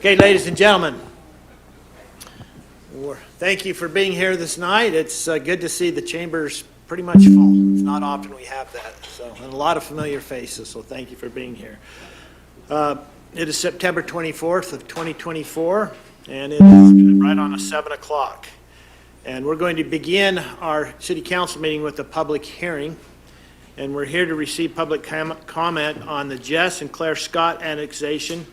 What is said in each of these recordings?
Okay, ladies and gentlemen, thank you for being here this night. It's good to see the chambers pretty much full. It's not often we have that, and a lot of familiar faces, so thank you for being here. It is September 24th of 2024, and it is right on 7 o'clock. And we're going to begin our city council meeting with a public hearing. And we're here to receive public comment on the Jess and Claire Scott annexation,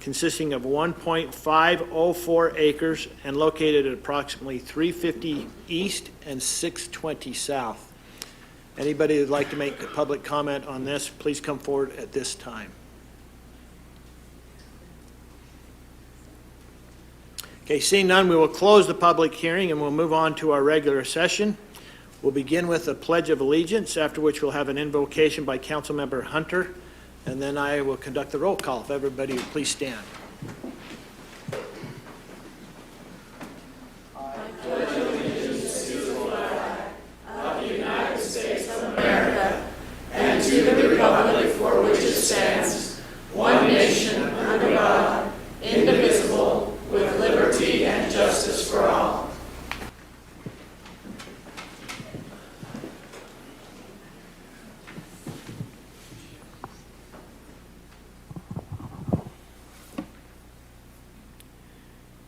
consisting of 1.504 acres and located at approximately 350 east and 620 south. Anybody who'd like to make a public comment on this, please come forward at this time. Okay, seeing none, we will close the public hearing and we'll move on to our regular session. We'll begin with a Pledge of Allegiance, after which we'll have an invocation by Councilmember Hunter, and then I will conduct the roll call. If everybody would please stand. I pledge allegiance to the flag of the United States of America and to the republic for which it stands, one nation, under God, indivisible, with liberty and justice for all.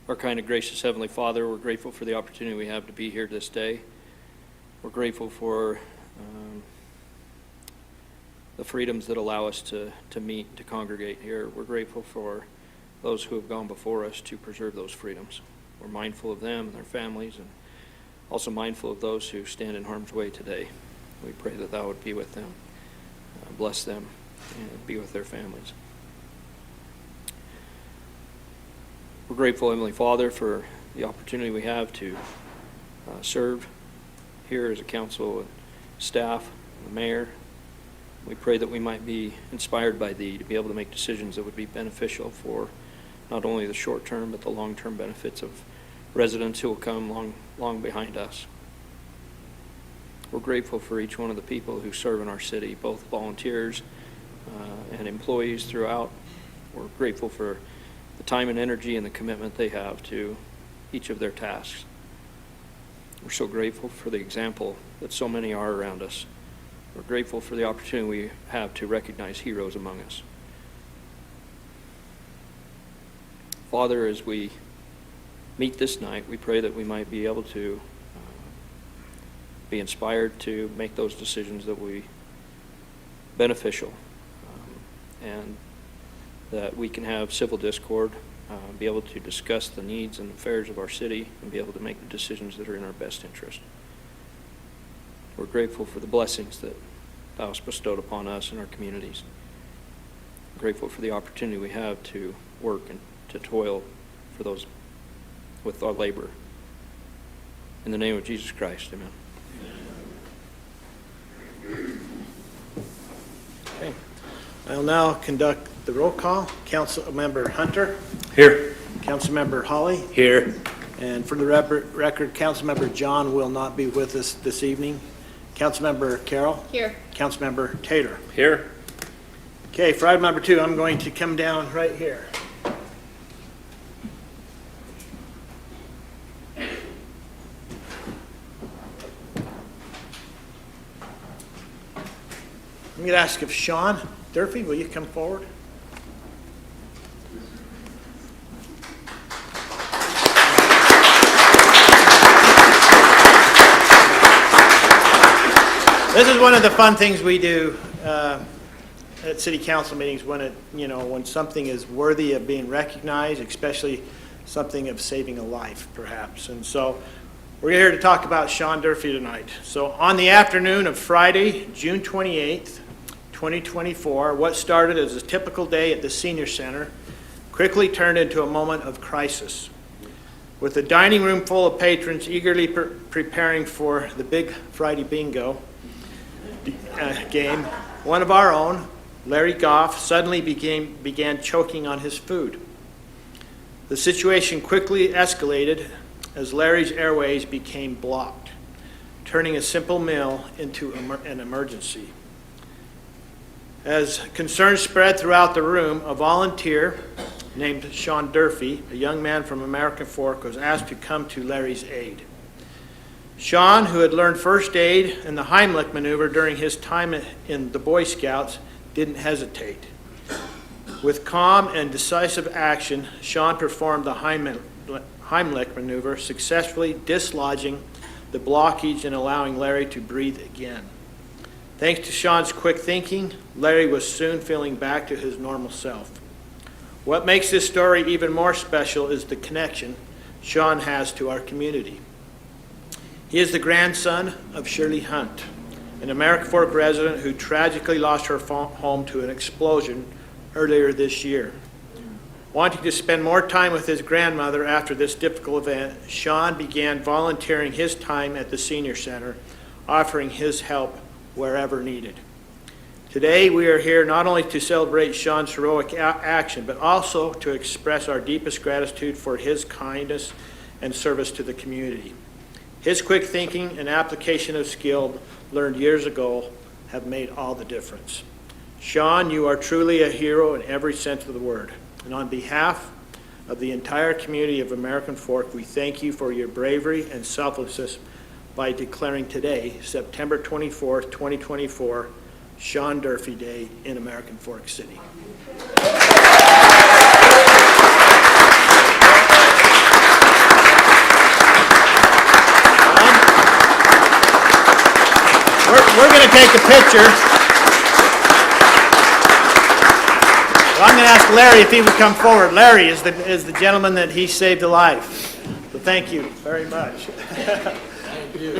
Our kind and gracious Heavenly Father, we're grateful for the opportunity we have to be here this day. We're grateful for the freedoms that allow us to meet, to congregate here. We're grateful for those who have gone before us to preserve those freedoms. We're mindful of them and their families, and also mindful of those who stand in harm's way today. We pray that Thou would be with them, bless them, and be with their families. We're grateful, Heavenly Father, for the opportunity we have to serve here as a council and staff, the mayor. We pray that we might be inspired by Thee to be able to make decisions that would be beneficial for not only the short-term but the long-term benefits of residents who will come long behind us. We're grateful for each one of the people who serve in our city, both volunteers and employees throughout. We're grateful for the time and energy and the commitment they have to each of their tasks. We're so grateful for the example that so many are around us. We're grateful for the opportunity we have to recognize heroes among us. Father, as we meet this night, we pray that we might be able to be inspired to make those decisions that will be beneficial, and that we can have civil discord, be able to discuss the needs and affairs of our city, and be able to make the decisions that are in our best interest. We're grateful for the blessings that Thou hast bestowed upon us and our communities. We're grateful for the opportunity we have to work and to toil for those with our labor. In the name of Jesus Christ, amen. Okay. I'll now conduct the roll call. Councilmember Hunter. Here. Councilmember Holly. Here. And for the record, Councilmember John will not be with us this evening. Councilmember Carroll. Here. Councilmember Taylor. Here. Okay, for item number 2, I'm going to come down right here. I'm going to ask if Sean Durfee, will you come forward? This is one of the fun things we do at city council meetings when something is worthy of being recognized, especially something of saving a life, perhaps. And so we're here to talk about Sean Durfee tonight. So on the afternoon of Friday, June 28th, 2024, what started as a typical day at the senior center quickly turned into a moment of crisis. With the dining room full of patrons eagerly preparing for the big Friday bingo game, one of our own, Larry Goff, suddenly began choking on his food. The situation quickly escalated as Larry's airways became blocked, turning a simple meal into an emergency. As concerns spread throughout the room, a volunteer named Sean Durfee, a young man from American Fork, was asked to come to Larry's aid. Sean, who had learned first aid and the Heimlich maneuver during his time in the Boy Scouts, didn't hesitate. With calm and decisive action, Sean performed the Heimlich maneuver, successfully dislodging the blockage and allowing Larry to breathe again. Thanks to Sean's quick thinking, Larry was soon feeling back to his normal self. What makes this story even more special is the connection Sean has to our community. He is the grandson of Shirley Hunt, an American Fork resident who tragically lost her home to an explosion earlier this year. Wanting to spend more time with his grandmother after this difficult event, Sean began volunteering his time at the senior center, offering his help wherever needed. Today, we are here not only to celebrate Sean's heroic action, but also to express our deepest gratitude for his kindness and service to the community. His quick thinking and application of skill learned years ago have made all the difference. Sean, you are truly a hero in every sense of the word. And on behalf of the entire community of American Fork, we thank you for your bravery and selflessness by declaring today, September 24th, 2024, Sean Durfee Day in American Fork City. We're going to take a picture. Well, I'm going to ask Larry if he would come forward. Larry is the gentleman that he saved a life. So thank you very much. Thank you.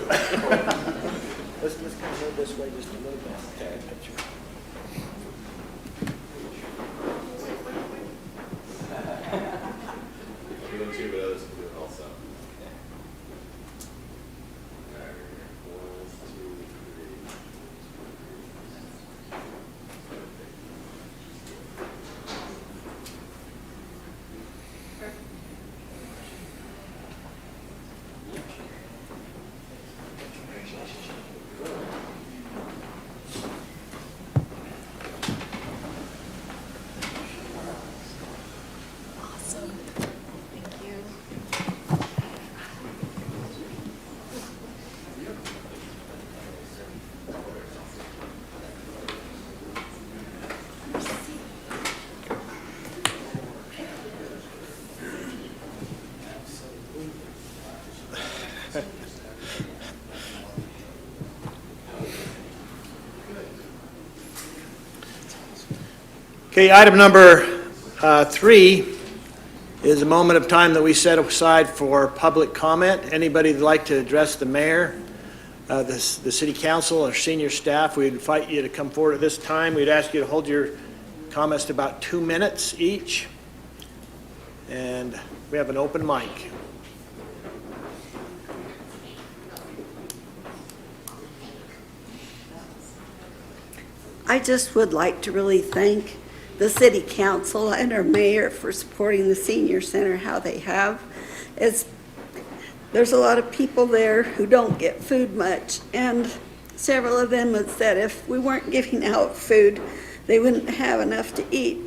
Let's kind of move this way just a little bit. Okay. Picture. I'm doing two, but others can do it also. Awesome. Thank you. Okay, item number 3 is a moment of time that we set aside for public comment. Anybody that'd like to address the mayor, the city council, or senior staff, we'd invite you to come forward at this time. We'd ask you to hold your comments to about 2 minutes each. And we have an open mic. I just would like to really thank the city council and our mayor for supporting the senior center how they have. There's a lot of people there who don't get food much, and several of them have said if we weren't giving out food, they wouldn't have enough to eat.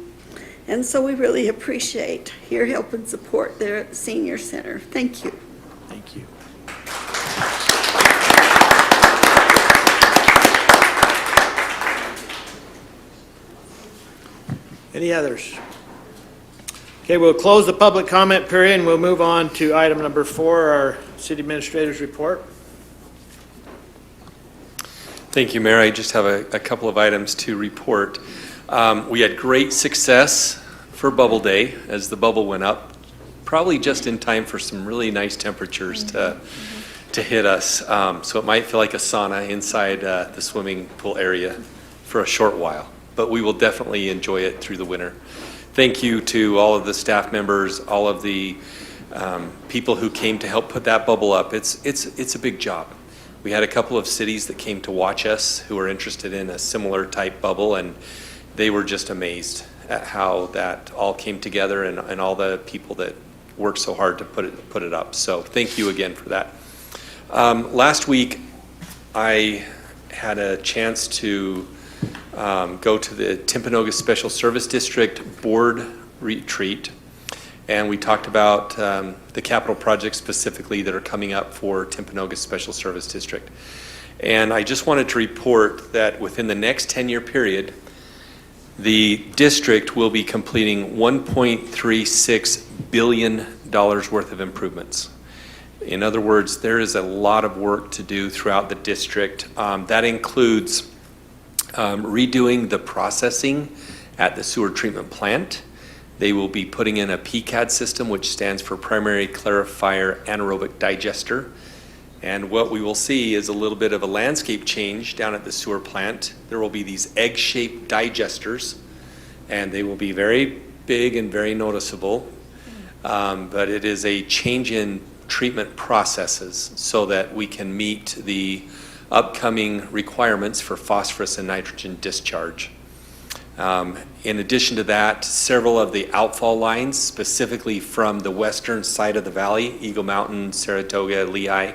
And so we really appreciate your help and support there at the senior center. Thank you. Thank you. Any others? Okay, we'll close the public comment period and we'll move on to item number 4, our city administrator's report. Thank you, Mayor. I just have a couple of items to report. We had great success for Bubble Day as the bubble went up, probably just in time for some really nice temperatures to hit us. So it might feel like a sauna inside the swimming pool area for a short while, but we will definitely enjoy it through the winter. Thank you to all of the staff members, all of the people who came to help put that bubble up. It's a big job. We had a couple of cities that came to watch us who were interested in a similar type bubble, and they were just amazed at how that all came together and all the people that worked so hard to put it up. So thank you again for that. Last week, I had a chance to go to the Timpanogos Special Service District Board retreat And we talked about the capital projects specifically that are coming up for Timpanogos Special Service District. And I just wanted to report that within the next 10-year period, the district will be completing $1.36 billion worth of improvements. In other words, there is a lot of work to do throughout the district. That includes redoing the processing at the sewer treatment plant. They will be putting in a PCAD system, which stands for Primary Clarifier Anaerobic Digester. And what we will see is a little bit of a landscape change down at the sewer plant. There will be these egg-shaped digesters, and they will be very big and very noticeable. But it is a change in treatment processes so that we can meet the upcoming requirements for phosphorus and nitrogen discharge. In addition to that, several of the outfall lines, specifically from the western side of the valley, Eagle Mountain, Saratoga, Lehigh,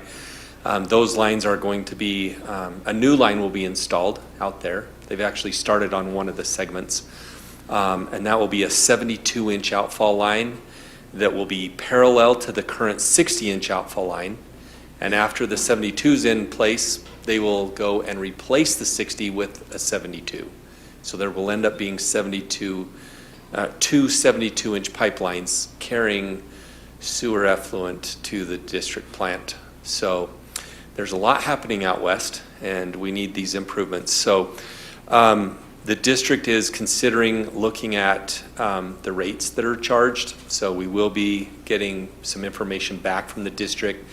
those lines are going to be, a new line will be installed out there. They've actually started on one of the segments. And that will be a 72-inch outfall line that will be parallel to the current 60-inch outfall line. And after the 72's in place, they will go and replace the 60 with a 72. So there will end up being 72, two 72-inch pipelines carrying sewer effluent to the district plant. So there's a lot happening out west, and we need these improvements. So the district is considering looking at the rates that are charged. So we will be getting some information back from the district.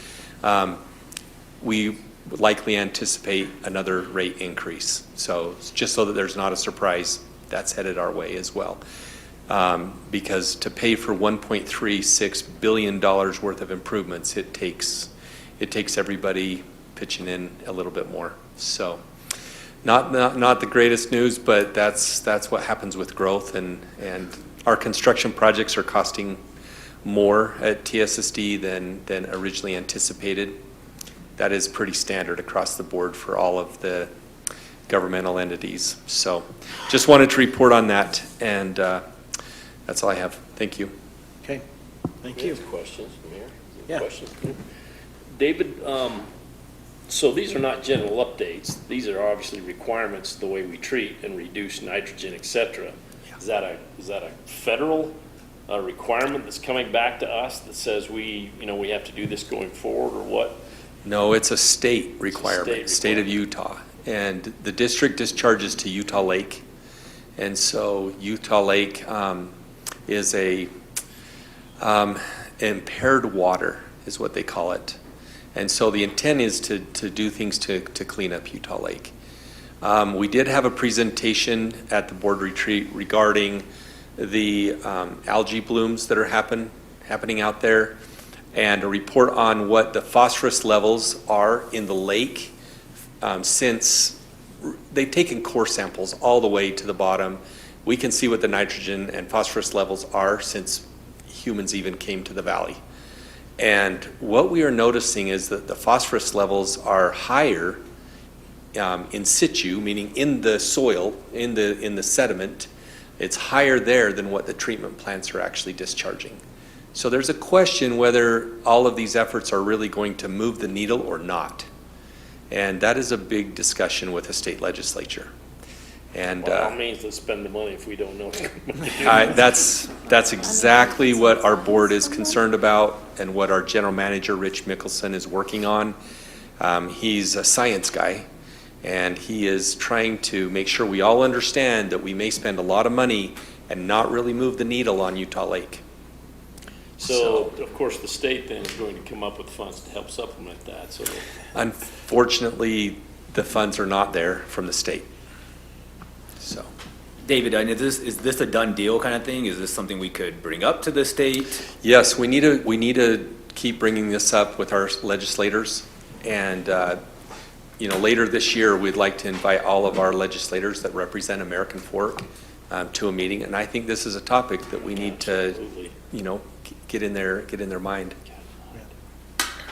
We would likely anticipate another rate increase. So just so that there's not a surprise, that's headed our way as well. Because to pay for $1.36 billion worth of improvements, it takes everybody pitching in a little bit more. So not the greatest news, but that's what happens with growth, and our construction projects are costing more at TSSD than originally anticipated. That is pretty standard across the board for all of the governmental entities. So just wanted to report on that, and that's all I have. Thank you. Okay, thank you. Questions, Mayor? Yeah. Questions? David, so these are not general updates. These are obviously requirements, the way we treat and reduce nitrogen, et cetera. Is that a federal requirement that's coming back to us that says we have to do this going forward, or what? No, it's a state requirement, state of requirement. Utah. And the district discharges to Utah Lake. And so Utah Lake is a impaired water is what they call it. And so the intent is to do things to clean up Utah Lake. We did have a presentation at the board retreat regarding the algae blooms that are happening out there, and a report on what the phosphorus levels are in the lake since they've taken core samples all the way to the bottom. We can see what the nitrogen and phosphorus levels are since humans even came to the valley. And what we are noticing is that the phosphorus levels are higher in situ, meaning in the soil, in the sediment. It's higher there than what the treatment plants are actually discharging. So there's a question whether all of these efforts are really going to move the needle or not. And that is a big discussion with the state legislature. And By all means, let's spend the money if we don't know. that's exactly what our board is concerned about, and what our general manager, Rich Mickelson, is working on. He's a science guy, and he is trying to make sure we all understand that we may spend a lot of money and not really move the needle on Utah Lake. So, of course, the state then is going to come up with funds to help supplement that. So, Unfortunately, the funds are not there from the state. So, David, is this a done deal kind of thing? Is this something we could bring up to the state? yes, we need to keep bringing this up with our legislators, and later this year we'd like to invite all of our legislators that represent American Fork to a meeting, and I think this is a topic that we need to absolutely. get in their mind.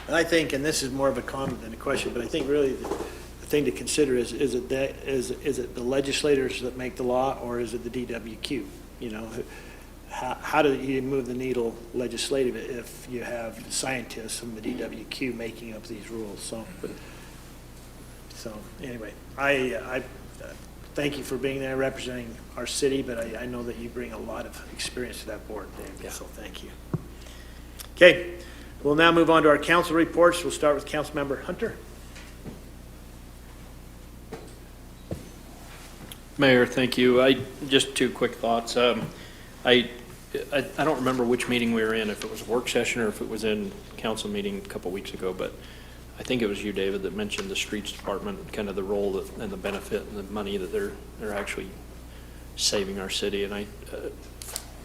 And I think, and this is more of a comment than a question, but I think really the thing to consider is it the legislators that make the law, or is it the DWQ? how do you move the needle legislative if you have scientists from the DWQ making up these rules? So anyway, I thank you for being there representing our city, but I know that you bring a lot of experience to that board, Dave, so thank you. Okay, we'll now move on to our council reports. We'll start with Councilmember Hunter. Mayor, thank you. Just two quick thoughts. I don't remember which meeting we were in, if it was a work session or if it was in council meeting a couple weeks ago, but I think it was you, David, that mentioned the streets department, kind of the role and the benefit and the money that they're actually saving our city. And in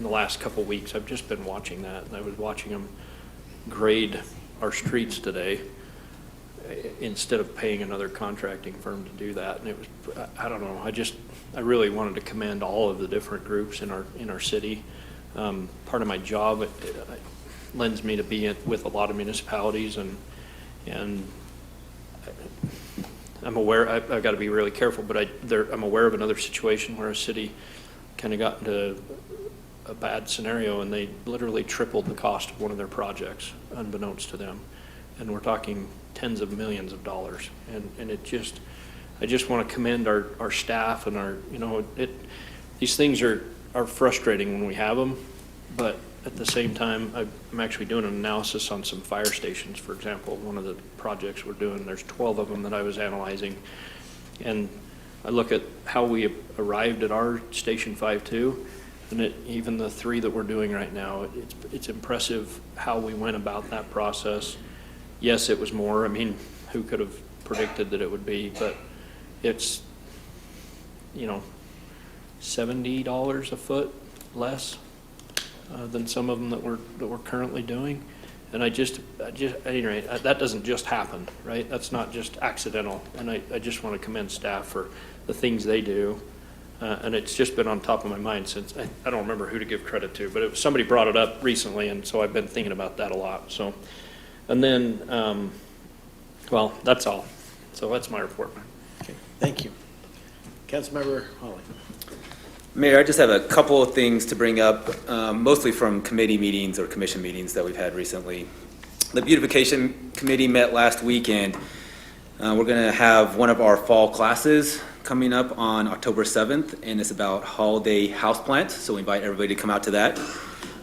the last couple weeks, I've just been watching that, and I was watching them grade our streets today instead of paying another contracting firm to do that. And it was, I don't know, I really wanted to commend all of the different groups in our city. Part of my job, it lends me to be with a lot of municipalities, and I'm aware, I've got to be really careful, but I'm aware of another situation where a city kind of got into a bad scenario, and they literally tripled the cost of one of their projects, unbeknownst to them. And we're talking tens of millions of dollars. And I just want to commend our staff and these things are frustrating when we have them, but at the same time, I'm actually doing an analysis on some fire stations, for example. One of the projects we're doing, there's 12 of them that I was analyzing. And I look at how we arrived at our Station 5-2, and even the 3 that we're doing right now, it's impressive how we went about that process. Yes, it was more. I mean, who could have predicted that it would be? But it's, $70 a foot less than some of them that we're currently doing. And at any rate, that doesn't just happen, right? That's not just accidental. And I just want to commend staff for the things they do. And it's just been on top of my mind since, I don't remember who to give credit to, but somebody brought it up recently, and so I've been thinking about that a lot. So, and then, well, that's all. So that's my report. Okay, thank you. Councilmember Holly. Mayor, I just have a couple of things to bring up, mostly from committee meetings or commission meetings that we've had recently. The beautification committee met last weekend. We're going to have one of our fall classes coming up on October 7th, and it's about holiday houseplants, so we invite everybody to come out to that.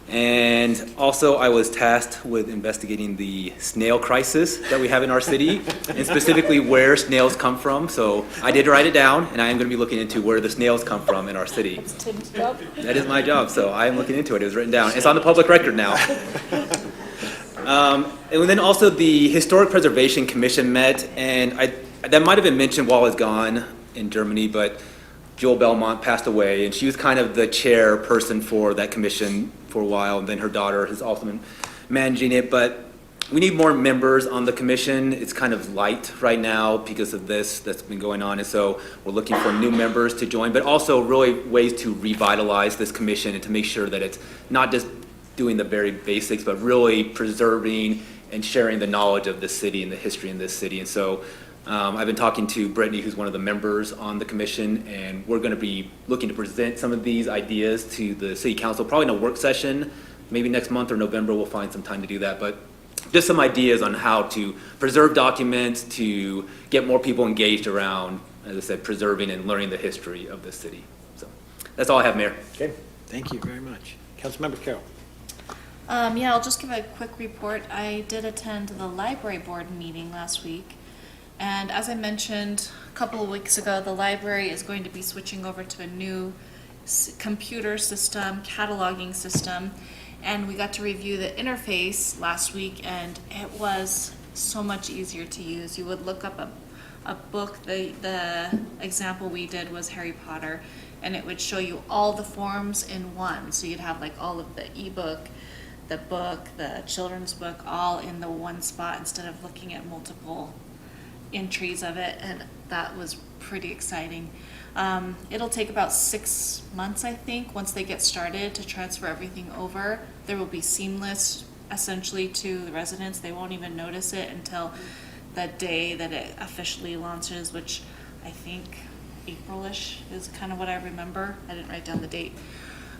And also, I was tasked with investigating the snail crisis that we have in our city, and specifically where snails come from. So I did write it down, and I am going to be looking into where the snails come from in our city. It's Tim's job. That is my job, so I am looking into it. It was written down. It's on the public record now. And then also the Historic Preservation Commission met, and that might have been mentioned while I was gone in Germany, but Joel Belmont passed away, and she was kind of the chairperson for that commission for a while, and then her daughter has also been managing it. But we need more members on the commission. It's kind of light right now because of this that's been going on, and so we're looking for new members to join, but also really ways to revitalize this commission and to make sure that it's not just doing the very basics, but really preserving and sharing the knowledge of this city and the history in this city. And so I've been talking to Brittany, who's one of the members on the commission, and we're going to be looking to present some of these ideas to the city council, probably in a work session, maybe next month or November. We'll find some time to do that, but just some ideas on how to preserve documents, to get more people engaged around, as I said, preserving and learning the history of this city. So that's all I have, Mayor. Okay, thank you very much. Councilmember Carroll. Yeah, I'll just give a quick report. I did attend the library board meeting last week. And as I mentioned a couple of weeks ago, the library is going to be switching over to a new computer system, cataloging system. And we got to review the interface last week, and it was so much easier to use. You would look up a book. The example we did was Harry Potter, and it would show you all the forms in one. So you'd have like all of the ebook, the book, the children's book, all in the one spot instead of looking at multiple entries of it, and that was pretty exciting. It'll take about 6 months, I think, once they get started to transfer everything over. There will be seamless, essentially, to the residents. They won't even notice it until the day that it officially launches, which I think April-ish is kind of what I remember. I didn't write down the date.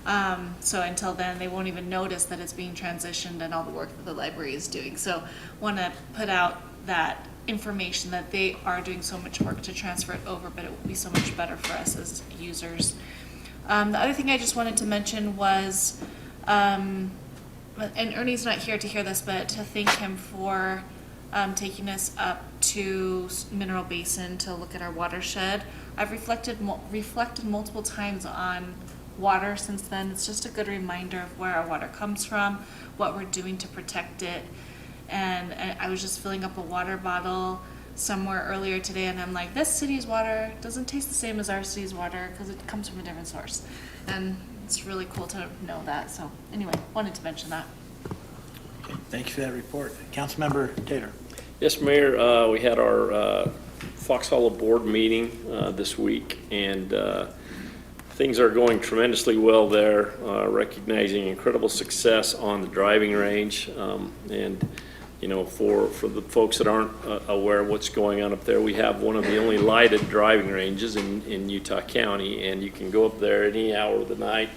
So until then, they won't even notice that it's being transitioned and all the work that the library is doing. So want to put out that information that they are doing so much work to transfer it over, but it will be so much better for us as users. The other thing I just wanted to mention was, and Ernie's not here to hear this, but to thank him for taking us up to Mineral Basin to look at our watershed. I've reflected multiple times on water since then. It's just a good reminder of where our water comes from, what we're doing to protect it. And I was just filling up a water bottle somewhere earlier today, and I'm like, this city's water doesn't taste the same as our city's water because it comes from a different source. And it's really cool to know that. So anyway, wanted to mention that. Okay, thank you for that report. Councilmember Taylor. Yes, Mayor, we had our Fox Hollow board meeting this week, and things are going tremendously well there, recognizing incredible success on the driving range. And, you know, for the folks that aren't aware of what's going on up there, we have one of the only lighted driving ranges in Utah County, and you can go up there any hour of the night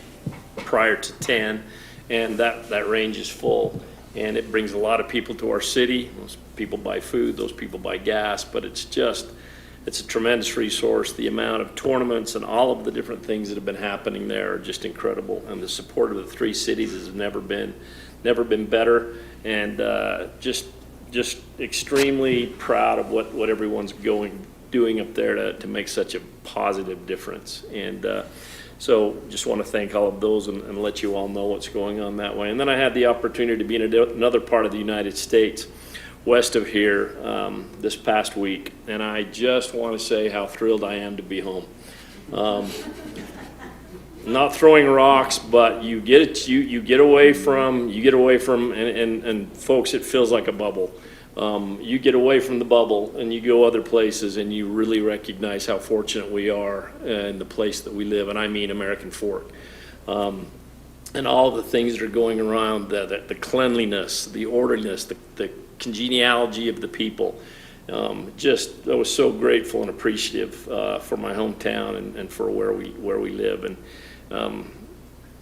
prior to 10, and that range is full. And it brings a lot of people to our city. Those people buy food, those people buy gas, but it's a tremendous resource. The amount of tournaments and all of the different things that have been happening there are just incredible. And the support of the three cities has never been better. And just extremely proud of what everyone's doing up there to make such a positive difference. And so just want to thank all of those and let you all know what's going on that way. And then I had the opportunity to be in another part of the United States west of here this past week, and I just want to say how thrilled I am to be home. Not throwing rocks, but you get away from and folks, it feels like a bubble. You get away from the bubble and you go other places, and you really recognize how fortunate we are in the place that we live, and I mean American Fork. And all the things that are going around, the cleanliness, the orderliness, the congeniality of the people. I was so grateful and appreciative for my hometown and for where we live.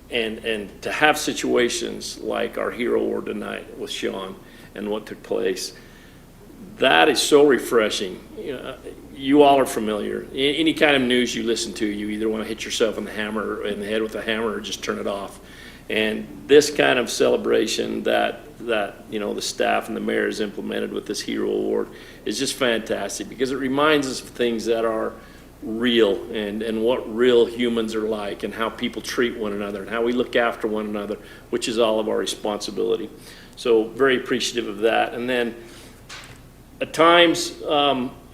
And to have situations like our Hero Award tonight with Sean and what took place, that is so refreshing. You all are familiar. Any kind of news you listen to, you either want to hit yourself in the head with a hammer or just turn it off. And this kind of celebration that the staff and the mayor has implemented with this Hero Award is just fantastic, because it reminds us of things that are real and what real humans are like, and how people treat one another and how we look after one another, which is all of our responsibility. So very appreciative of that. And then at times,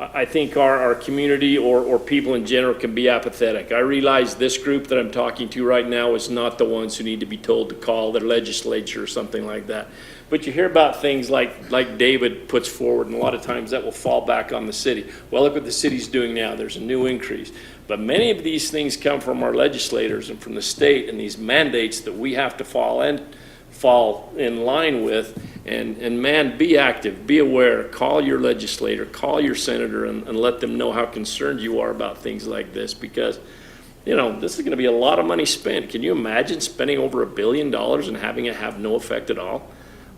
I think our community or people in general can be apathetic. I realize this group that I'm talking to right now is not the ones who need to be told to call their legislature or something like that. But you hear about things like David puts forward, and a lot of times that will fall back on the city. Well, look what the city's doing now. There's a new increase. But many of these things come from our legislators and from the state, and these mandates that we have to fall in line with. And man, be active, be aware, call your legislator, call your senator, and let them know how concerned you are about things like this, because this is going to be a lot of money spent. Can you imagine spending over $1 billion and having it have no effect at all?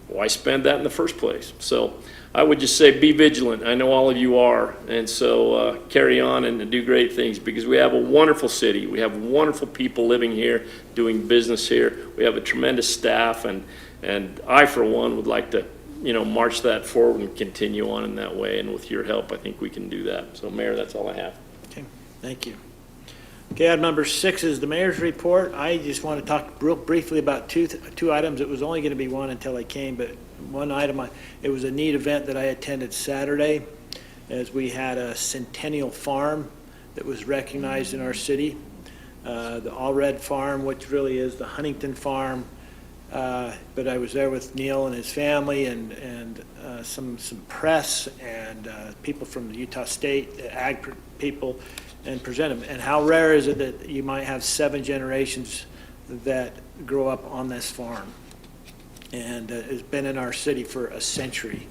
Why spend that in the first place? So I would just say be vigilant. I know all of you are, and so carry on and do great things, because we have a wonderful city. We have wonderful people living here, doing business here. We have a tremendous staff, and I, for one, would like to, march that forward and continue on in that way. And with your help, I think we can do that. So, Mayor, that's all I have. Okay, thank you. Okay, item number 6 is the mayor's report. I just want to talk real briefly about two items. It was only going to be one until I came, but one item, it was a neat event that I attended Saturday, as we had a Centennial Farm that was recognized in our city. The Allred Farm, which really is the Huntington Farm. But I was there with Neil and his family, and some press and people from the Utah State, ag people, and present them. And how rare is it that you might have 7 generations that grow up on this farm? And it's been in our city for a century.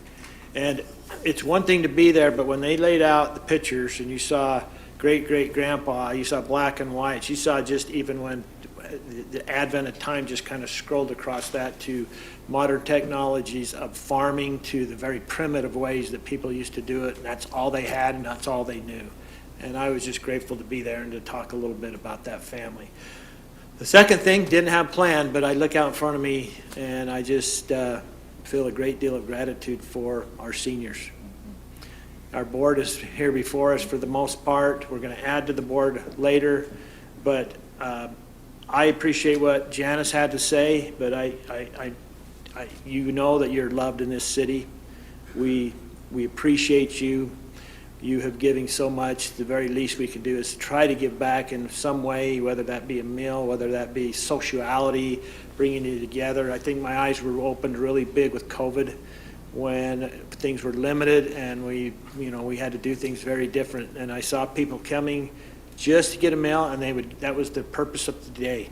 And it's one thing to be there, but when they laid out the pictures and you saw great-great-grandpa, you saw black and white, you saw just even when the advent of time just kind of scrolled across that to modern technologies of farming to the very primitive ways that people used to do it. And that's all they had and that's all they knew. And I was just grateful to be there and to talk a little bit about that family. The second thing, didn't have planned, but I look out in front of me and I just feel a great deal of gratitude for our seniors. Our board is here before us for the most part. We're going to add to the board later, but I appreciate what Janice had to say, but you know that you're loved in this city. We appreciate you. You have given so much. The very least we can do is try to give back in some way, whether that be a meal, whether that be sociality, bringing you together. I think my eyes were opened really big with COVID when things were limited and we had to do things very different. And I saw people coming just to get a meal, and that was the purpose of the day.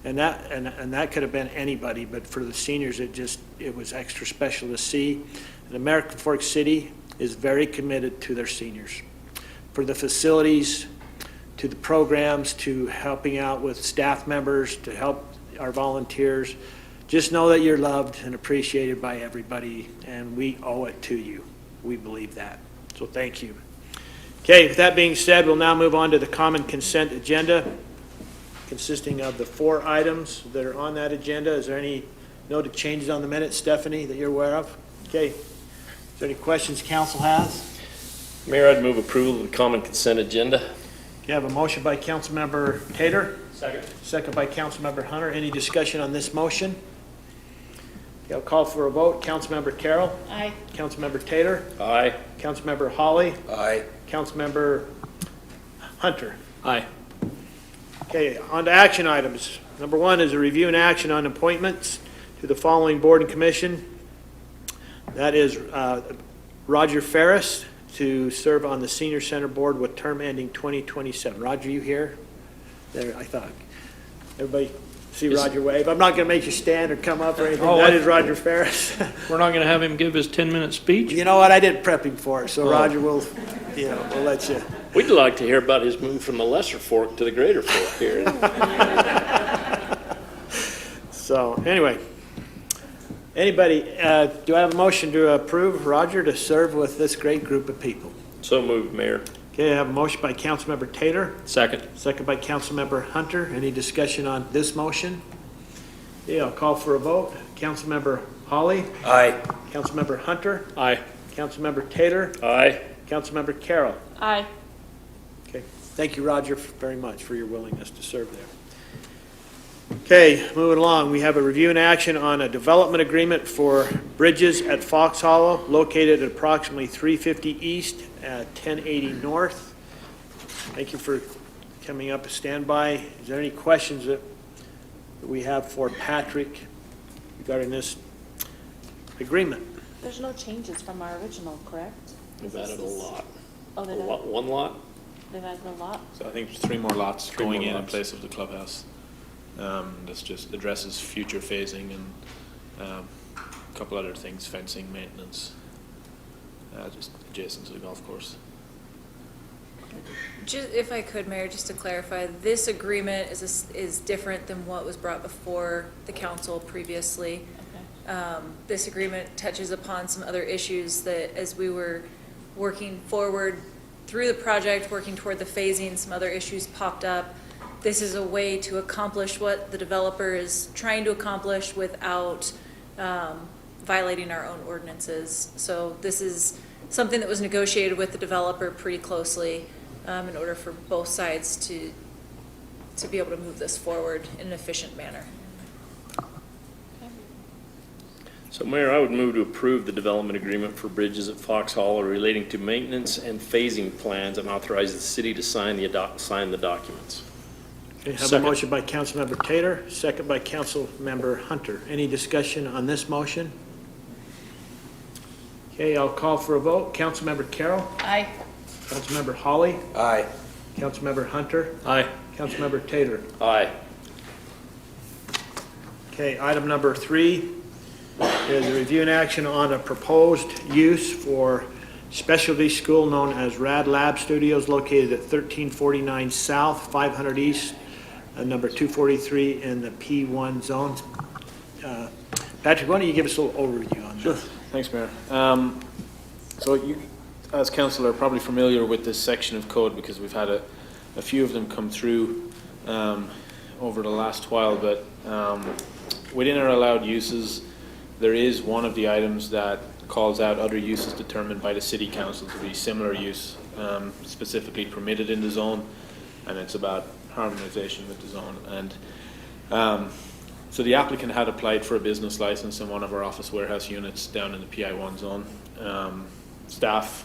And that could have been anybody, but for the seniors, it was extra special to see. And American Fork City is very committed to their seniors, for the facilities, to the programs, to helping out with staff members, to help our volunteers. Just know that you're loved and appreciated by everybody, and we owe it to you. We believe that. So thank you. Okay, with that being said, we'll now move on to the common consent agenda, consisting of the 4 items that are on that agenda. Is there any noted changes on the minutes, Stephanie, that you're aware of? Okay. Is there any questions council has? Mayor, I'd move approval of the common consent agenda. You have a motion by Councilmember Tater, Second. second by Councilmember Hunter. Any discussion on this motion? Okay, I'll call for a vote. Councilmember Carroll. Aye. Councilmember Tater. Aye. Councilmember Hawley. Aye. Councilmember Hunter. Aye. Okay, on to action items. Number 1 is a review and action on appointments to the following board and commission. That is Roger Ferris to serve on the Senior Center Board with term ending 2027. Roger, you here? There, I thought. Everybody see Roger wave? I'm not going to make you stand or come up or anything. Oh, That is Roger Ferris. We're not going to have him give his 10-minute speech? You know what? I didn't prep him for it, so Roger will, we'll let you. We'd like to hear about his move from the Lesser Fork to the Greater Fork here. So, anyway. Anybody, do I have a motion to approve Roger to serve with this great group of people? So moved, Mayor. Okay, I have a motion by Councilmember Tater, Second. second by Councilmember Hunter. Any discussion on this motion? Yeah, I'll call for a vote. Councilmember Hawley, Aye. Councilmember Hunter, Aye. Councilmember Tater, Aye. Councilmember Carroll. Aye. Okay, thank you, Roger, very much for your willingness to serve there. Okay, moving along, we have a review and action on a development agreement for bridges at Fox Hollow, located at approximately 350 East at 1080 North. Thank you for coming up to stand by. Is there any questions that we have for Patrick regarding this agreement? There's no changes from our original, correct? We've added a lot. Oh, A they've lot, added, one lot? they've added a lot? So I think 3 more lots going more in lots. place of the clubhouse. This just addresses future phasing and a couple other things, fencing, maintenance, just adjacent to the golf course. Just, if I could, Mayor, just to clarify, this agreement is different than what was brought before the council previously. Okay. This agreement touches upon some other issues that, as we were working forward through the project, working toward the phasing, some other issues popped up. This is a way to accomplish what the developer is trying to accomplish without violating our own ordinances. So this is something that was negotiated with the developer pretty closely in order for both sides to be able to move this forward in an efficient manner. So Mayor, I would move to approve the development agreement for bridges at Fox Hollow relating to maintenance and phasing plans and authorize the city to sign the documents. Okay, have a Second. motion by Councilmember Tater, second by Councilmember Hunter. Any discussion on this motion? Okay, I'll call for a vote. Councilmember Carroll, Aye. Councilmember Hawley, Aye. Councilmember Hunter, Aye. Councilmember Tater. Aye. Okay, item number 3 is a review and action on a proposed use for specialty school known as Rad Lab Studios located at 1349 South, 500 East, number 243 in the P1 zones. Patrick, why don't you give us a little overview on this? Thanks, Mayor. So you, as council, are probably familiar with this section of code because we've had a few of them come through over the last while, but within our allowed uses, there is one of the items that calls out other uses determined by the city council to be similar use, specifically permitted in the zone, and it's about harmonization with the zone. And so the applicant had applied for a business license in one of our office warehouse units down in the PI1 zone. Staff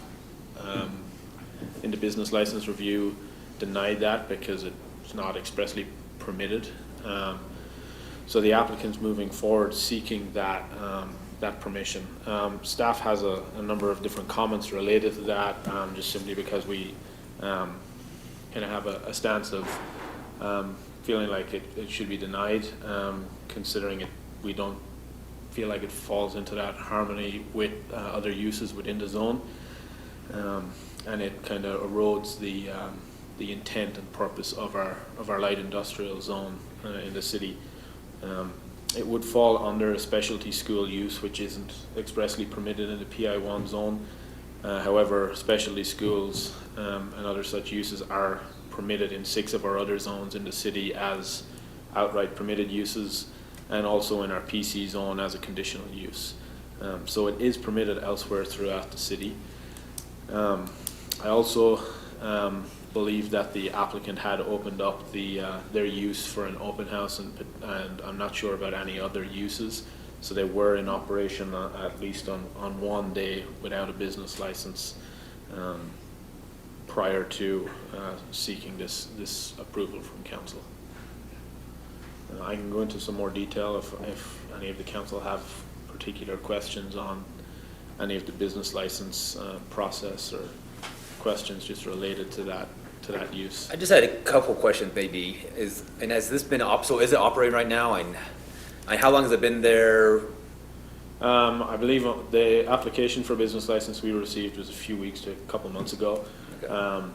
in the business license review denied that because it's not expressly permitted. So the applicant's moving forward seeking that that permission. Staff has a number of different comments related to that, just simply because we kind of have a stance of feeling like it should be denied, considering we don't feel like it falls into that harmony with other uses within the zone, and it kind of erodes the intent and purpose of our light industrial zone in the city. It would fall under a specialty school use, which isn't expressly permitted in the PI1 zone. However, specialty schools and other such uses are permitted in 6 of our other zones in the city as outright permitted uses, and also in our PC zone as a conditional use. So it is permitted elsewhere throughout the city. I also believe that the applicant had opened up their use for an open house, and I'm not sure about any other uses. So they were in operation at least on one day without a business license prior to seeking this approval from council. I can go into some more detail if any of the council have particular questions on any of the business license process, or questions just related to that use. I just had a couple questions maybe. Has this been, so is it operating right now? And how long has it been there? I believe the application for business license we received was a few weeks to a couple months ago. Okay.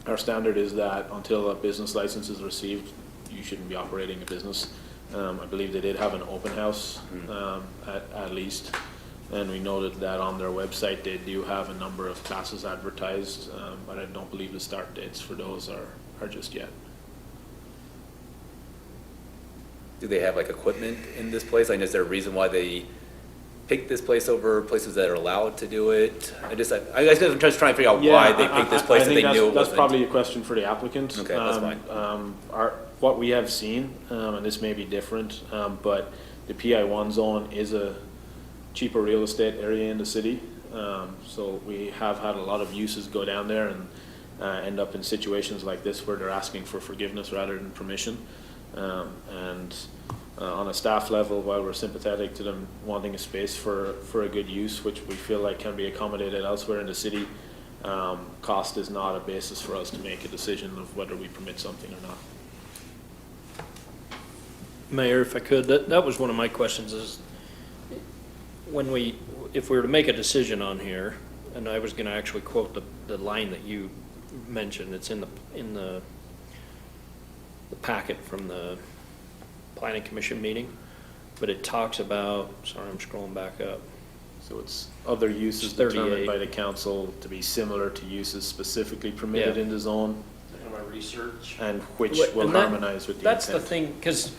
Our standard is that until a business license is received, you shouldn't be operating a business. I believe they did have an open house at least, and we noted that on their website they do have a number of classes advertised, but I don't believe the start dates for those are just yet. Do they have like equipment in this place? I mean, is there a reason why they picked this place over places that are allowed to do it? I'm just trying to figure out why they picked this place that they knew it wasn't. That's probably a question for the applicant. Okay, that's fine. What we have seen, and this may be different, but the PI1 zone is a cheaper real estate area in the city. So we have had a lot of uses go down there and end up in situations like this where they're asking for forgiveness rather than permission. And on a staff level, while we're sympathetic to them wanting a space for a good use, which we feel like can be accommodated elsewhere in the city, cost is not a basis for us to make a decision of whether we permit something or not. Mayor, if I could, that was one of my questions, is if we were to make a decision on here, and I was going to actually quote the line that you mentioned, it's in the packet from the Planning Commission meeting, but it talks about, sorry, I'm scrolling back up. So it's other uses It's 38. determined by the council to be similar to uses specifically permitted Yeah. in the zone, My research. and which What- will and that- harmonize with the That's intent. the thing, because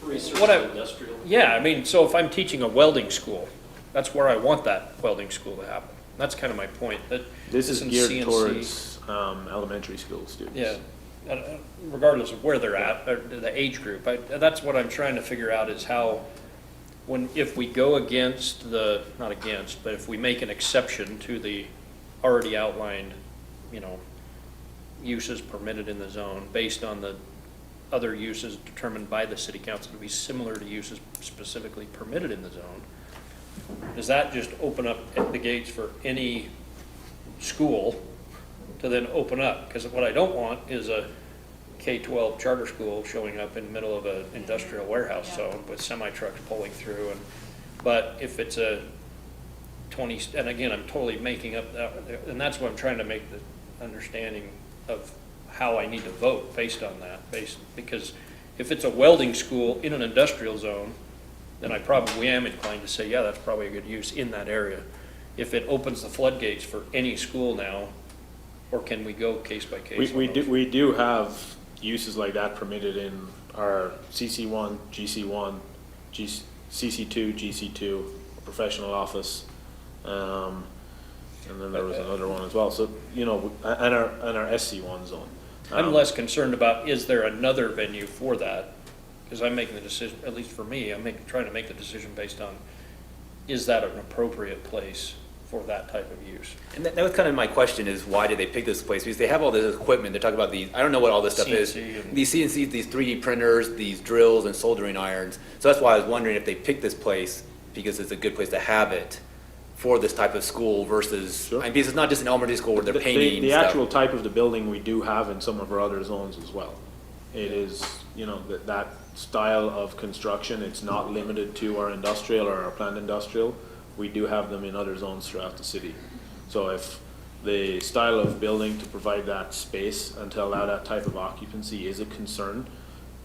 Research What I- industrial. yeah, I mean, so if I'm teaching a welding school, that's where I want that welding school to happen. That's kind of my point, that This is in geared CNC towards elementary school students. Yeah, regardless of where they're at, or the age group, that's what I'm trying to figure out, is how, if we go against not against, but if we make an exception to the already outlined, uses permitted in the zone based on the other uses determined by the city council to be similar to uses specifically permitted in the zone, does that just open up the gates for any school to then open up? Because what I don't want is a K-12 charter school showing up in the middle of an industrial warehouse zone with semi-trucks pulling through. But if it's a 20, and again, I'm totally making up that, and that's what I'm trying to make the understanding of how I need to vote based on that, because If it's a welding school in an industrial zone, then I probably am inclined to say, yeah, that's probably a good use in that area. If it opens the floodgates for any school now, or can we go case by case? We do have uses like that permitted in our CC1, GC1, CC2, GC2, professional office, and then there was another one as well. So, and our SC1 zone. I'm less concerned about, is there another venue for that? Because I'm making the decision, at least for me, trying to make the decision based on, is that an appropriate place for that type of use? And that was kind of my question, is why did they pick this place? Because they have all this equipment, they're talking about these, I don't know what all this stuff is. CNC and- These CNCs, these 3D printers, these drills and soldering irons. So that's why I was wondering if they picked this place because it's a good place to have it for this type of school versus, Sure. because it's not just an elementary school where they're The painting the stuff. actual type of the building we do have in some of our other zones as well. It is, that style of construction, it's not limited to our industrial or our planned industrial. We do have them in other zones throughout the city. So if the style of building to provide that space and to allow that type of occupancy is a concern,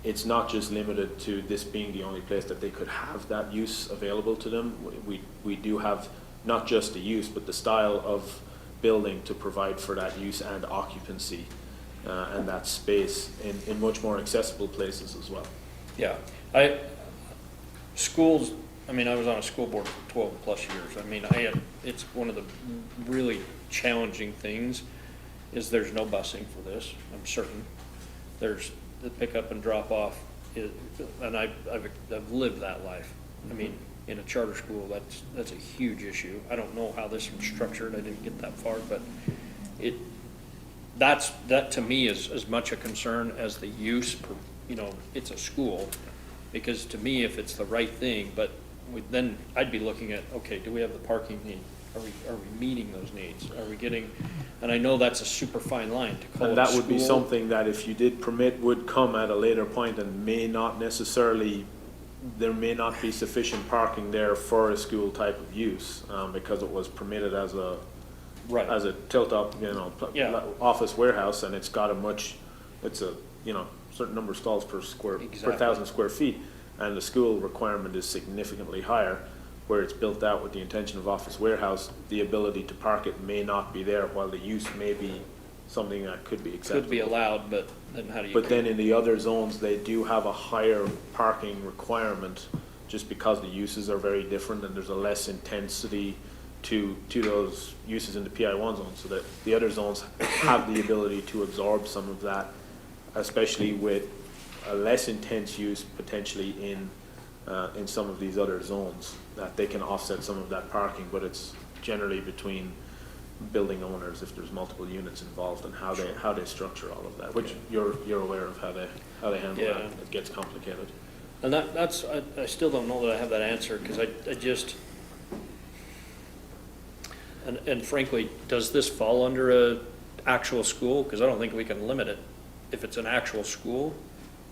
it's not just limited to this being the only place that they could have that use available to them. We do have not just the use, but the style of building to provide for that use and occupancy and that space in much more accessible places as well. Yeah, schools, I was on a school board for 12 plus years. It's one of the really challenging things is there's no busing for this, I'm certain. There's the pickup and drop off, and I've lived that life. In a charter school, that's a huge issue. I don't know how this was structured, I didn't get that far, but that to me is as much a concern as the use, it's a school. Because to me, if it's the right thing, but then I'd be looking at, okay, do we have the parking need? Are we meeting those needs? Are we getting, and I know that's a super fine line to call it And a that would be school. something that if you did permit would come at a later point and may not necessarily, there may not be sufficient parking there for a school type of use, because it was permitted as a Right. tilt-up, Yeah. office warehouse, and it's got it's a, certain number of stalls per Exactly. 1,000 square feet, and the school requirement is significantly higher, where it's built out with the intention of office warehouse, the ability to park it may not be there, while the use may be something that could be acceptable. Could be allowed, but then how do you? But then in the other zones, they do have a higher parking requirement, just because the uses are very different and there's a less intensity to those uses in the PI1 zone, so that the other zones have the ability to absorb some of that, especially with a less intense use potentially in some of these other zones, that they can offset some of that parking, but it's generally between building owners if there's multiple units involved and how they structure all of that, which you're aware of how they handle Yeah. that. It gets complicated. And that's, I still don't know that I have that answer, because I just, and frankly, does this fall under a actual school? Because I don't think we can limit it. If it's an actual school,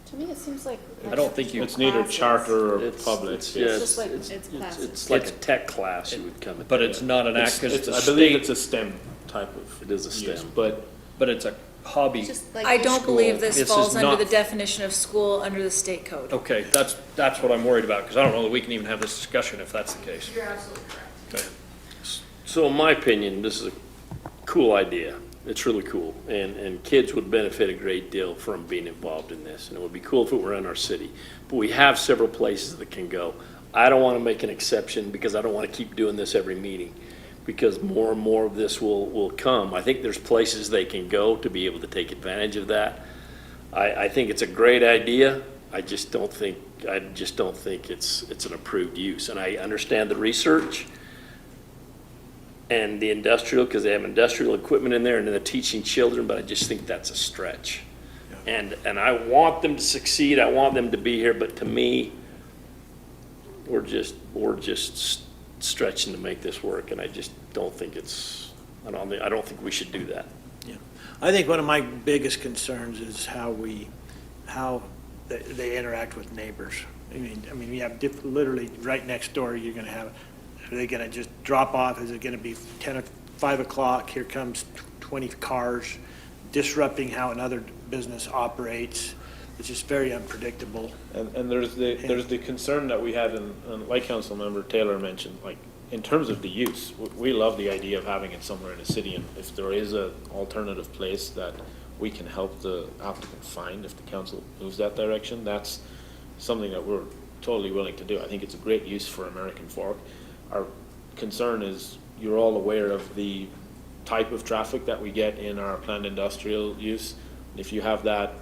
To me, it seems like. I don't think you. It's neither charter or It's- public. it's- yeah, just like it's classes. It's like a tech class you would come. But it's not an act, It's, because it's a I believe state, it's a STEM type of. It is a use, STEM. But but it's a hobby. Just like I don't School. believe this This falls is under not- the definition of school under the state code. Okay, that's what I'm worried about, because I don't know that we can even have this discussion if that's the case. You're absolutely correct. Okay. So in my opinion, this is a cool idea. It's really cool, and kids would benefit a great deal from being involved in this, and it would be cool if it were in our city. But we have several places that can go. I don't want to make an exception because I don't want to keep doing this every meeting, because more and more of this will come. I think there's places they can go to be able to take advantage of that. I think it's a great idea. I just don't think it's an approved use, and I understand the research and the industrial, because they have industrial equipment in there, and then they're teaching children, but I just think that's a stretch. And I want them to succeed, I want them to be here, but to me, we're just stretching to make this work, and I just don't think I don't think we should do that. Yeah. I think one of my biggest concerns is how they interact with neighbors. I mean, you have literally right next door, you're gonna have, are they gonna just drop off? Is it gonna be 5 o'clock, here comes 20 cars, disrupting how another business operates? it's just very unpredictable. And there's the concern that we had, and like Councilmember Taylor mentioned, like, in terms of the use, we love the idea of having it somewhere in the city, and if there is an alternative place that we can help the applicant find, if the council moves that direction, that's something that we're totally willing to do. I think it's a great use for American Fork. Our concern is, you're all aware of the type of traffic that we get in our planned industrial use. If you have that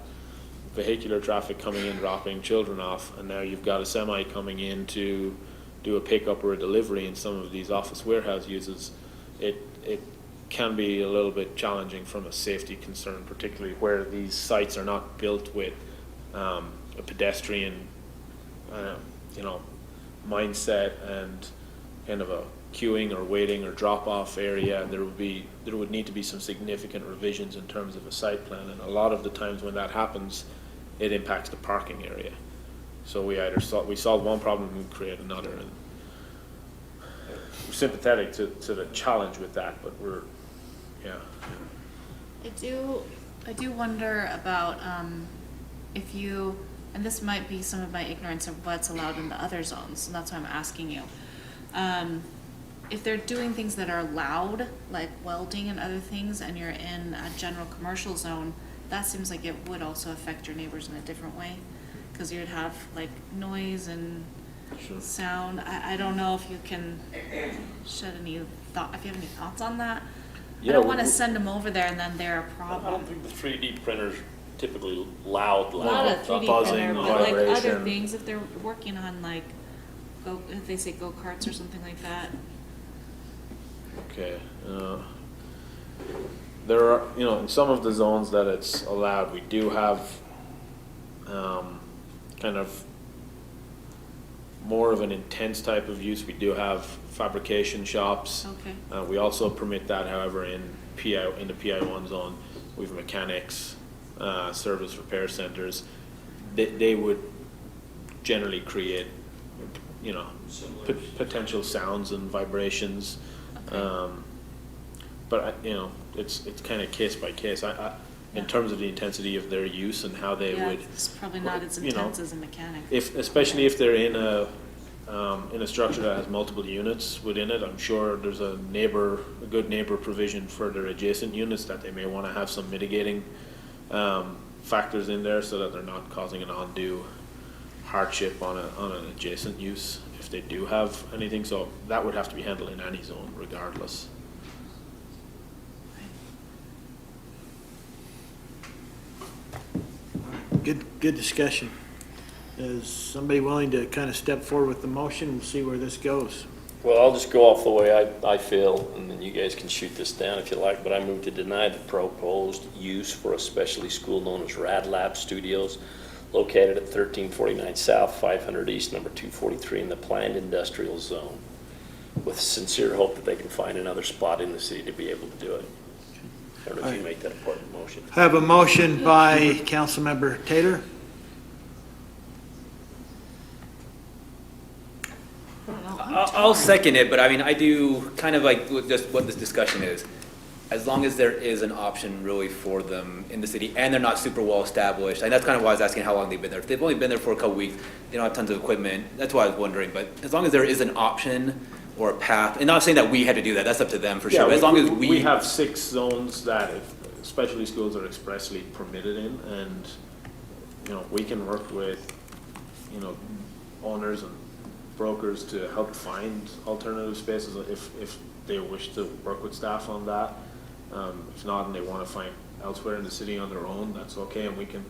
vehicular traffic coming in, dropping children off, and now you've got a semi coming in to do a pickup or a delivery in some of these office warehouse uses, it can be a little bit challenging from a safety concern, particularly where these sites are not built with a pedestrian, mindset and kind of a queuing or waiting or drop-off area. There would need to be some significant revisions in terms of a site plan, and a lot of the times when that happens, it impacts the parking area. So we either solve one problem, we create another, and we're sympathetic to the challenge with that, but I do wonder about if you, and this might be some of my ignorance of what's allowed in the other zones, and that's why I'm asking you. If they're doing things that are loud, like welding and other things, and you're in a general commercial zone, that seems like it would also affect your neighbors in a different way, because you'd have like noise and sound. I don't know if you can shed any thought, if you have any thoughts on that. I don't want to send them over there and then they're a I problem. don't think the 3D printers typically loud. Not a 3D buzzing, printer, but like other vibration. things, if they're working on like, if they say go-karts or something like that. Okay, there are, in some of the zones that it's allowed, we do have, kind of more of an intense type of use. We do have fabrication shops. Okay. We also permit that, however, in the PI1 zone, we have mechanics, service repair centers. They would generally create, potential sounds and vibrations. But it's kind of case by case. In terms of the intensity of their use and how they Yeah, would. it's probably not as intense as a mechanic. Especially if they're in a structure that has multiple units within it, I'm sure there's a good neighbor provision for their adjacent units that they may want to have some mitigating factors in there so that they're not causing an undue hardship on an adjacent use if they do have anything. So that would have to be handled in any zone regardless. Good discussion. Is somebody willing to kind of step forward with the motion and see where this goes? Well, I'll just go off the way I feel, and then you guys can shoot this down if you like, but I move to deny the proposed use for a specialty school known as Rad Lab Studios, located at 1349 South, 500 East, number 243 in the planned industrial zone, with sincere hope that they can find another spot in the city to be able to do it. I don't know if you make that important motion. I have a motion by Councilmember Taylor. I'll second it, but I mean, I do kind of like just what this discussion is. As long as there is an option really for them in the city and they're not super well established, and that's kind of why I was asking how long they've been there. If they've only been there for a couple weeks, they don't have tons of equipment, that's why I was wondering. But as long as there is an option or a path, and not saying that we had to do that, that's up to them for sure. But as long as we have 6 zones that specialty schools are expressly permitted in, and, we can work with, owners and brokers to help find alternative spaces if they wish to work with staff on that. If not, and they want to find elsewhere in the city on their own, that's okay, and we can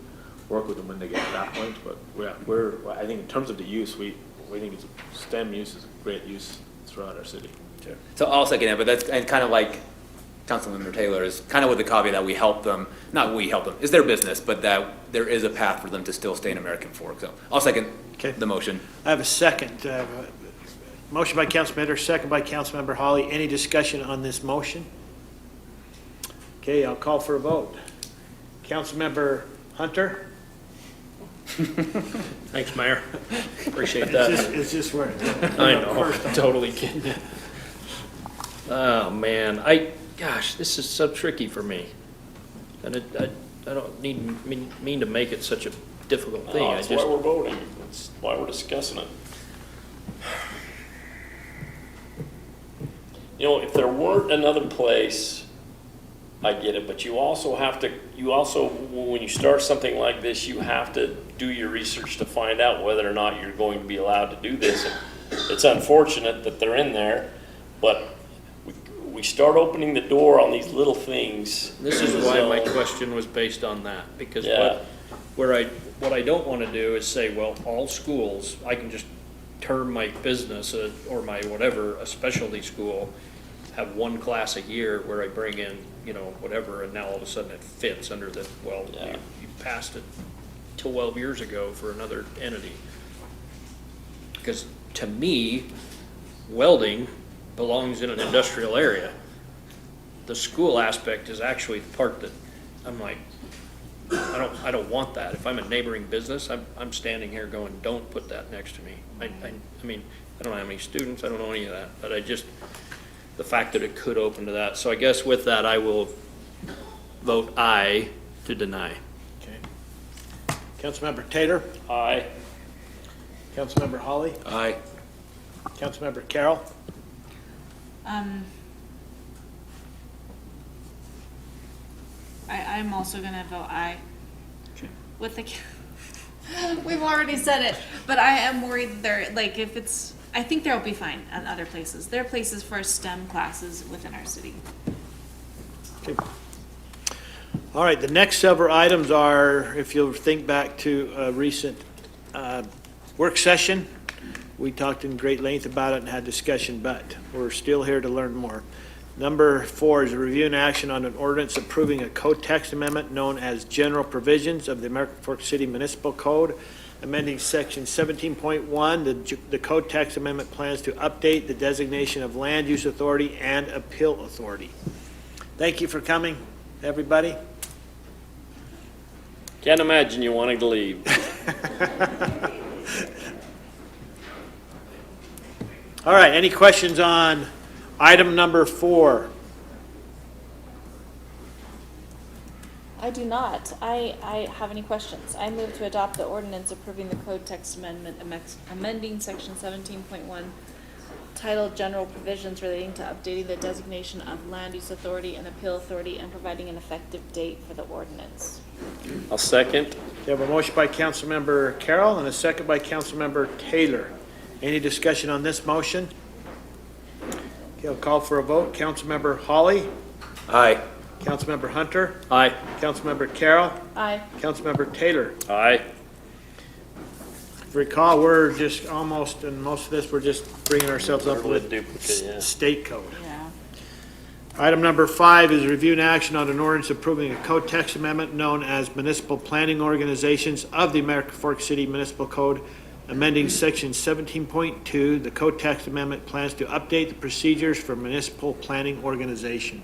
work with them when they get to that point. But I think in terms of the use, we think STEM use is a great use throughout our city. Sure. So I'll second it, but that's and kind of like Councilmember Taylor is kind of with the caveat that we help them, not we help them, it's their business, but that there is a path for them to still stay in American Fork. So I'll second the motion. I have a second. I have a motion by Councilmember, second by Councilmember Holly. Any discussion on this motion? Okay, I'll call for a vote. Councilmember Hunter? Thanks, Mayor. Appreciate that. It's just where. I know, totally kidding. Oh, man, gosh, this is so tricky for me. And I don't mean to make it such a difficult thing. No, I that's just, why we're voting. That's why we're discussing it. You know, if there weren't another place, I get it, but you also have to, when you start something like this, you have to do your research to find out whether or not you're going to be allowed to do this. And it's unfortunate that they're in there, but we start opening the door on these little things. this is why my question was based on that, because Yeah. what I don't want to do is say, well, all schools, I can just term my business or my whatever, a specialty school, have one class a year where I bring in, whatever, and now all of a sudden it fits under the, well, Yeah. you passed it 12 years ago for another entity. Because to me, welding belongs in an industrial area. The school aspect is actually the part that I'm like, I don't want that. If I'm a neighboring business, I'm standing here going, don't put that next to me. I mean, I don't know how many students, I don't know any of that, but the fact that it could open to that. So I guess with that, I will vote aye to deny. Okay. Councilmember Taylor, Aye. Councilmember Holly, Aye. Councilmember Carroll, I'm also gonna vote aye. With the, we've already said it, but I am worried there, like, if it's, I think there'll be fine at other places. There are places for STEM classes within our city. All right, the next several items are, if you'll think back to a recent work session, we talked in great length about it and had discussion, but we're still here to learn more. Number 4 is a review and action on an ordinance approving a code text amendment known as General Provisions of the American Fork City Municipal Code, amending section 17.1. The code text amendment plans to update the designation of land use authority and appeal authority. Thank you for coming, everybody. Can't imagine you wanting to leave. All right, any questions on item number 4? I do not. I have any questions. I move to adopt the ordinance approving the code text amendment, amending section 17.1 titled General Provisions relating to updating the designation of land use authority and appeal authority and providing an effective date for the ordinance. I'll second. We have a motion by Councilmember Carroll and a second by Councilmember Taylor. Any discussion on this motion? Okay, I'll call for a vote. Councilmember Holly, Aye. Councilmember Hunter, Aye. Councilmember Carroll, Aye. Councilmember Taylor. Aye. If you recall, we're just almost, in most of this, we're just bringing ourselves up with Duplicate, yeah. state code. Yeah. Item number 5 is review and action on an ordinance approving a code text amendment known as Municipal Planning Organizations of the American Fork City Municipal Code, amending section 17.2. The code text amendment plans to update the procedures for municipal planning organization.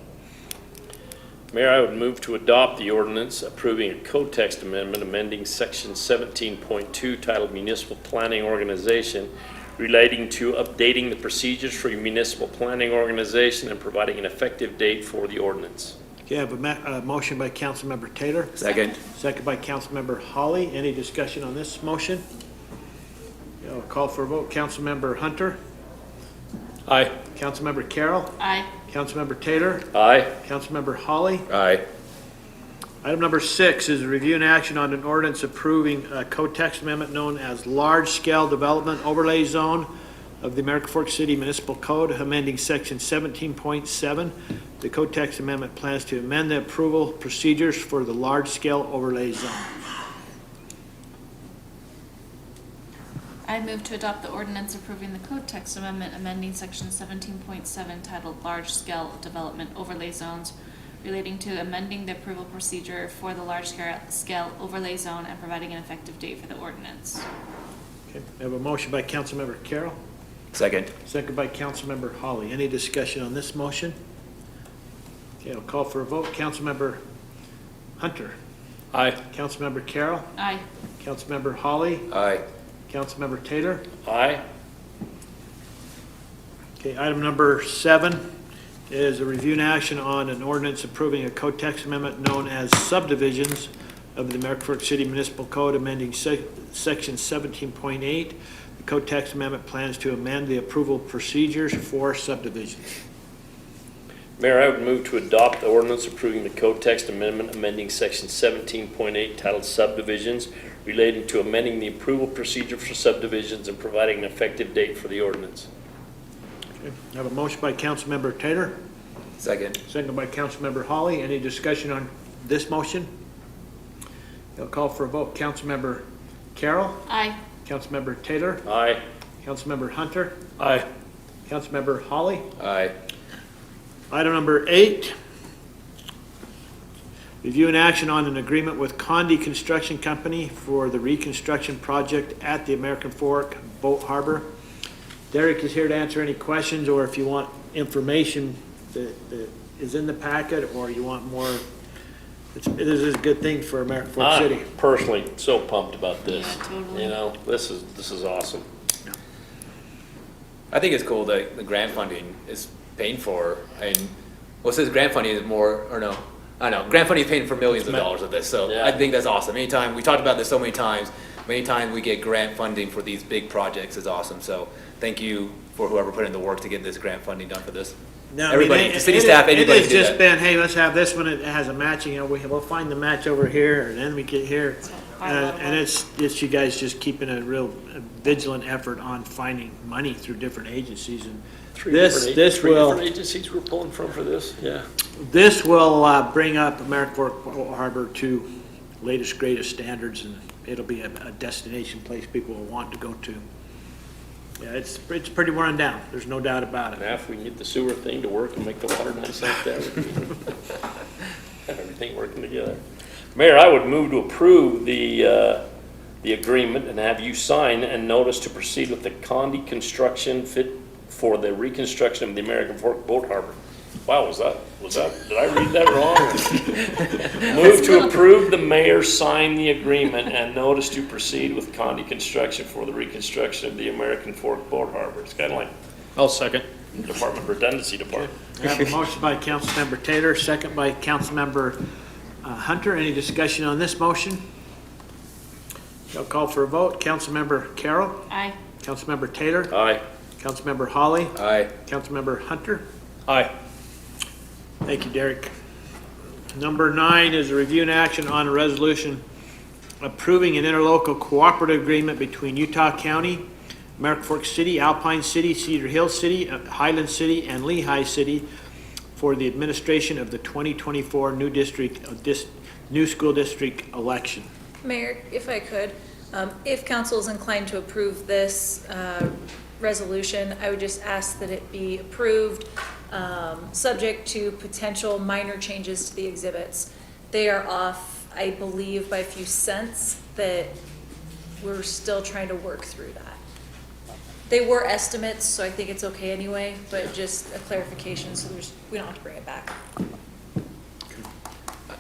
Mayor, I would move to adopt the ordinance approving a code text amendment amending section 17.2 titled Municipal Planning Organization relating to updating the procedures for your municipal planning organization and providing an effective date for the ordinance. Okay, I have a motion by Councilmember Taylor, Second. second by Councilmember Holly. Any discussion on this motion? Okay, I'll call for a vote. Councilmember Hunter, Aye. Councilmember Carroll, Aye. Councilmember Taylor, Aye. Councilmember Holly. Aye. Item number 6 is a review and action on an ordinance approving a code text amendment known as Large Scale Development Overlay Zone of the American Fork City Municipal Code, amending section 17.7. The code text amendment plans to amend the approval procedures for the large scale overlay zone. I move to adopt the ordinance approving the code text amendment amending section 17.7 titled Large Scale Development Overlay Zones relating to amending the approval procedure for the large scale overlay zone and providing an effective date for the ordinance. Okay, we have a motion by Councilmember Carroll, Second. second by Councilmember Holly. Any discussion on this motion? Okay, I'll call for a vote. Councilmember Hunter, Aye. Councilmember Carroll, Aye. Councilmember Holly, Aye. Councilmember Taylor. Aye. Okay, item number 7 is a review and action on an ordinance approving a code text amendment known as subdivisions of the American Fork City Municipal Code amending section 17.8. The code text amendment plans to amend the approval procedures for subdivisions. Mayor, I would move to adopt the ordinance approving the code text amendment amending section 17.8 titled subdivisions relating to amending the approval procedure for subdivisions and providing an effective date for the ordinance. I have a motion by Councilmember Taylor, Second. second by Councilmember Holly. Any discussion on this motion? I'll call for a vote. Councilmember Carroll, Aye. Councilmember Taylor, Aye. Councilmember Hunter, Aye. Councilmember Holly. Aye. Item number 8, review and action on an agreement with Condi Construction Company for the reconstruction project at the American Fork Boat Harbor. Derek is here to answer any questions, or if you want information that is in the packet, or you want more. This is a good thing for American Fork City. I'm personally so pumped about this. Yeah, totally. You know, this is awesome. I think it's cool that the grant funding is paying for, and well, it says grant funding is more, or no, I don't know, grant funding is paying for millions of dollars of this, so Yeah. I think that's awesome. Anytime, we talked about this so many times we get grant funding for these big projects is awesome, so thank you for whoever put in the work to get this grant funding done for this. No, Everybody, the city staff, anybody It has can do just that. been, hey, let's have this one, it has a matching, we'll find the match over here, and then we get here. And it's you guys just keeping a real vigilant effort on finding money through different agencies, and Three this different agencies we're pulling from for this, yeah. this will bring up American Fork Boat Harbor to latest, greatest standards, and it'll be a destination place people will want to go to. Yeah, it's pretty run down, there's no doubt about And it. after we can get the sewer thing to work and make the water nice like that, we can have everything working together. Mayor, I would move to approve the agreement and have you sign and notice to proceed with the Condi construction fit for the reconstruction of the American Fork Boat Harbor. Wow, did I read that wrong? Move to approve the mayor sign the agreement and notice to proceed with Condi construction for the reconstruction of the American Fork Boat Harbor. It's kind of like I'll second. Department Redundancy Department. I have a motion by Councilmember Taylor, second by Councilmember Hunter. Any discussion on this motion? I'll call for a vote. Councilmember Carroll, Aye. Councilmember Taylor, Aye. Councilmember Holly, Aye. Councilmember Hunter. Aye. Thank you, Derek. Number 9 is a review and action on a resolution approving an interlocal cooperative agreement between Utah County, American Fork City, Alpine City, Cedar Hill City, Highland City, and Lehigh City for the administration of the 2024 new school district election. Mayor, if I could, if council is inclined to approve this resolution, I would just ask that it be approved, subject to potential minor changes to the exhibits. They are off, I believe, by a few cents, that we're still trying to work through that. They were estimates, so I think it's okay anyway, but just a clarification, so we don't have to bring it back.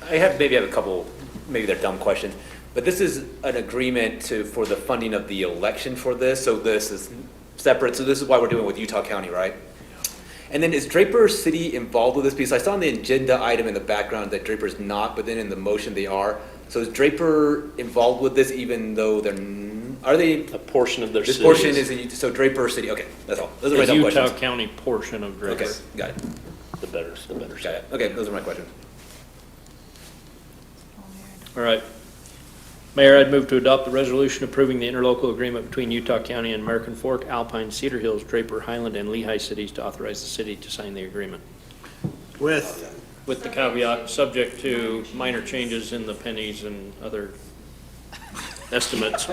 I have a couple, maybe they're dumb questions, but this is an agreement for the funding of the election for this, so this is separate, so this is why we're doing it with Utah County, right? And then is Draper City involved with this? Because I saw in the agenda item in the background that Draper's not, but then in the motion they are. So is Draper involved with this even though are they? A portion of their This city portion is, so Draper City, okay, that's all. Those are my The dumb Utah questions. County portion of Draper. Okay, got it, the better got it. Okay, those are my questions. All right. Mayor, I'd move to adopt the resolution approving the interlocal agreement between Utah County and American Fork, Alpine, Cedar Hills, Draper, Highland, and Lehigh cities to authorize the city to sign the agreement. With, With the caveat, subject to minor changes in the pennies and other estimates.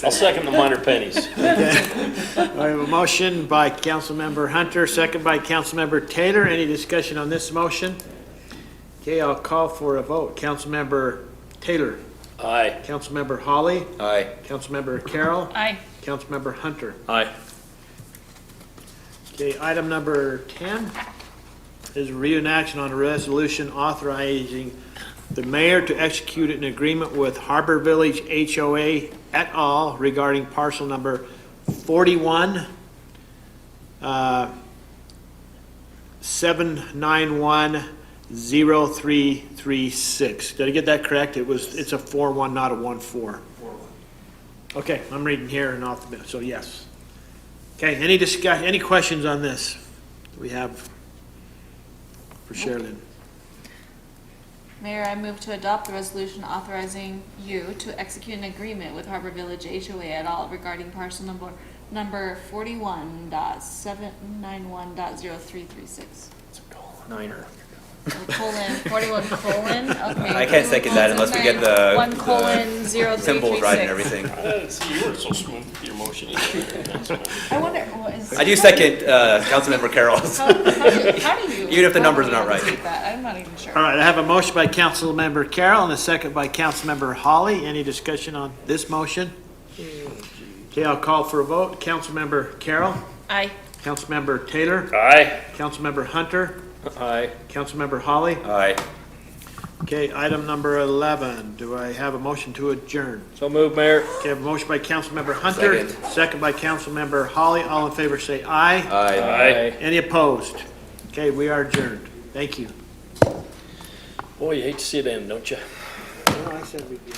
I'll second the minor pennies. I have a motion by Councilmember Hunter, second by Councilmember Taylor. Any discussion on this motion? Okay, I'll call for a vote. Councilmember Taylor, Aye. Councilmember Holly, Aye. Councilmember Carroll, Aye. Councilmember Hunter. Aye. Okay, item number 10 is a review and action on a resolution authorizing the mayor to execute an agreement with Harbor Village HOA et al. Regarding parcel number 41 791 0336. Did I get that correct? It's a 4-1, not a 1-4. Okay, I'm reading here and off the, so yes. Okay, any questions on this we have for Sherilyn? Mayor, I move to adopt the resolution authorizing you to execute an agreement with Harbor Village HOA et al. Regarding parcel number 41.791.0336. Niner. Colon, 41 colon, okay. I can't second that unless we get the- 1 the colon 0336. Symbols right and everything. See, you were so smooth with your motion. I wonder, what is? I do second Councilmember Carroll's. How do you? Even if the numbers are not right. Take that? I'm not even sure. All right, I have a motion by Councilmember Carroll and a second by Councilmember Holly. Any discussion on this motion? Okay, I'll call for a vote. Councilmember Carroll, Aye. Councilmember Taylor, Aye. Councilmember Hunter, Aye. Councilmember Holly. Aye. Okay, item number 11. Do I have a motion to adjourn? So move, Mayor. Okay, I have a motion by Councilmember Hunter, second by Councilmember Holly. All in favor say aye. Aye. Any opposed? Okay, we are adjourned. Thank you. Boy, you hate to see it end, don't you? No, I said we'd be.